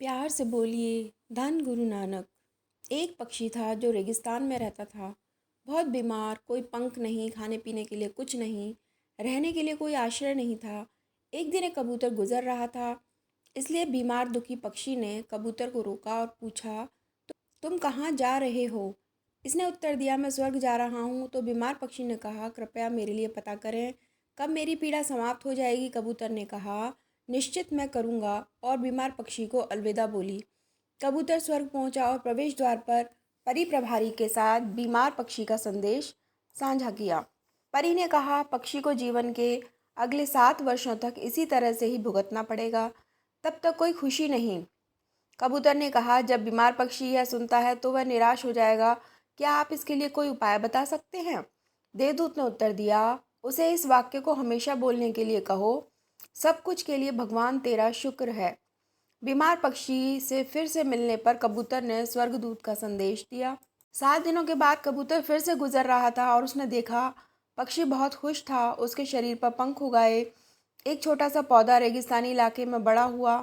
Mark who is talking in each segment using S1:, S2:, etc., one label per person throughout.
S1: प्यार से बोलिए धन गुरु नानक। एक पक्षी था जो रेगिस्तान में रहता था। बहुत बीमार, कोई पंख नहीं, खाने पीने के लिए कुछ नहीं, रहने के लिए कोई आश्रय नहीं था। एक दिन एक कबूतर गुजर रहा था, इसलिए बीमार दुखी पक्षी ने कबूतर को रोका और पूछा, तुम कहाँ जा रहे हो?" इसने उत्तर दिया, मैं स्वर्ग जा रहा हूँ। तो बीमार पक्षी ने कहा, कृपया मेरे लिए पता करें, कब मेरी पीड़ा समाप्त हो जाएगी। कबूतर ने कहा, निश्चित मैं करूँगा, और बीमार पक्षी को अलविदा बोली। कबूतर स्वर्ग पहुंचा और प्रवेश द्वार पर परी प्रभारी के साथ बीमार पक्षी का संदेश साझा किया। परी ने कहा, पक्षी को जीवन के अगले 7 वर्षों तक इसी तरह से ही भुगतना पड़ेगा, तब तक कोई खुशी नहीं। कबूतर ने कहा, जब बीमार पक्षी यह सुनता है तो वह निराश हो जाएगा। क्या आप इसके लिए कोई उपाय बता सकते हैं? देवदूत ने उत्तर दिया, उसे इस वाक्य को हमेशा बोलने के लिए कहो, सब कुछ के लिए भगवान तेरा शुक्र है। बीमार पक्षी से फिर से मिलने पर कबूतर ने स्वर्गदूत का संदेश दिया। 7 दिनों के बाद कबूतर फिर से गुजर रहा था और उसने देखा पक्षी बहुत खुश था। उसके शरीर पर पंख उगाए, एक छोटा सा पौधा रेगिस्तानी इलाके में बड़ा हुआ।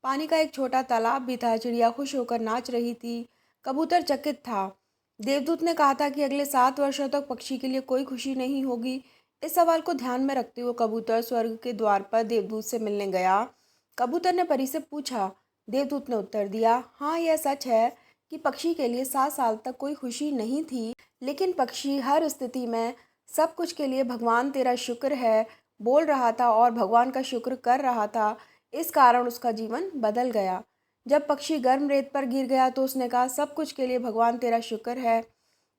S1: पानी का एक छोटा तालाब भी था, चिड़िया खुश होकर नाच रही थी। कबूतर चकित था। देवदूत ने कहा था कि अगले 7 वर्षों तक पक्षी के लिए कोई खुशी नहीं होगी। इस सवाल को ध्यान में रखते हुए कबूतर स्वर्ग के द्वार पर देवदूत से मिलने गया। कबूतर ने परी से पूछा। देवदूत ने उत्तर दिया, हाँ, यह सच है कि पक्षी के लिए 7 साल तक कोई खुशी नहीं थी, लेकिन पक्षी हर स्थिति में सब कुछ के लिए भगवान तेरा शुक्र है बोल रहा था और भगवान का शुक्र कर रहा था। इस कारण उसका जीवन बदल गया। जब पक्षी गर्म रेत पर गिर गया तो उसने कहा, सब कुछ के लिए भगवान तेरा शुक्र है।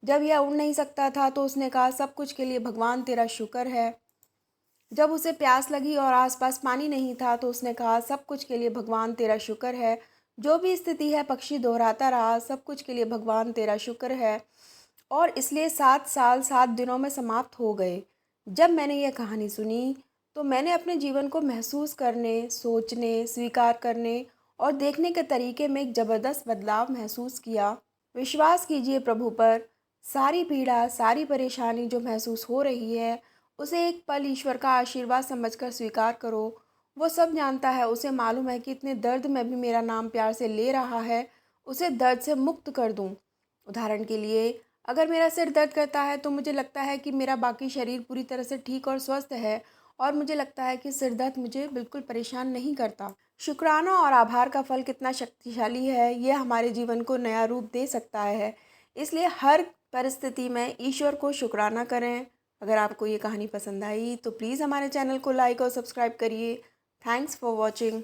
S1: जब यह उड़ नहीं सकता था तो उसने कहा, सब कुछ के लिए भगवान तेरा शुक्र है। जब उसे प्यास लगी और आसपास पानी नहीं था तो उसने कहा, सब कुछ के लिए भगवान तेरा शुक्र है। जो भी स्थिति है, पक्षी दोहराता रहा, सब कुछ के लिए भगवान तेरा शुक्र है। और इसलिए 7 साल 7 दिनों में समाप्त हो गए। जब मैंने यह कहानी सुनी तो मैंने अपने जीवन को महसूस करने, सोचने, स्वीकार करने और देखने के तरीके में एक ज़बरदस्त बदलाव महसूस किया। विश्वास कीजिए प्रभु पर। सारी पीड़ा, सारी परेशानी जो महसूस हो रही है, उसे एक पल ईश्वर का आशीर्वाद समझकर स्वीकार करो। वो सब जानता है, उसे मालूम है कि इतने दर्द में भी मेरा नाम प्यार से ले रहा है, उसे दर्द से मुक्त कर दूं। उदाहरण के लिए, अगर मेरा सिर दर्द करता है तो मुझे लगता है कि मेरा बाकी शरीर पूरी तरह से ठीक और स्वस्थ है, और मुझे लगता है कि सिर दर्द मुझे बिल्कुल परेशान नहीं करता। शुक्राना और आभार का फल कितना शक्तिशाली है, यह हमारे जीवन को नया रूप दे सकता है। इसलिए हर परिस्थिति में ईश्वर को शुक्राना करें। अगर आपको ये कहानी पसंद आई तो प्लीज़ हमारे चैनल को लाइक और सब्सक्राइब करिए। Thanks for watching.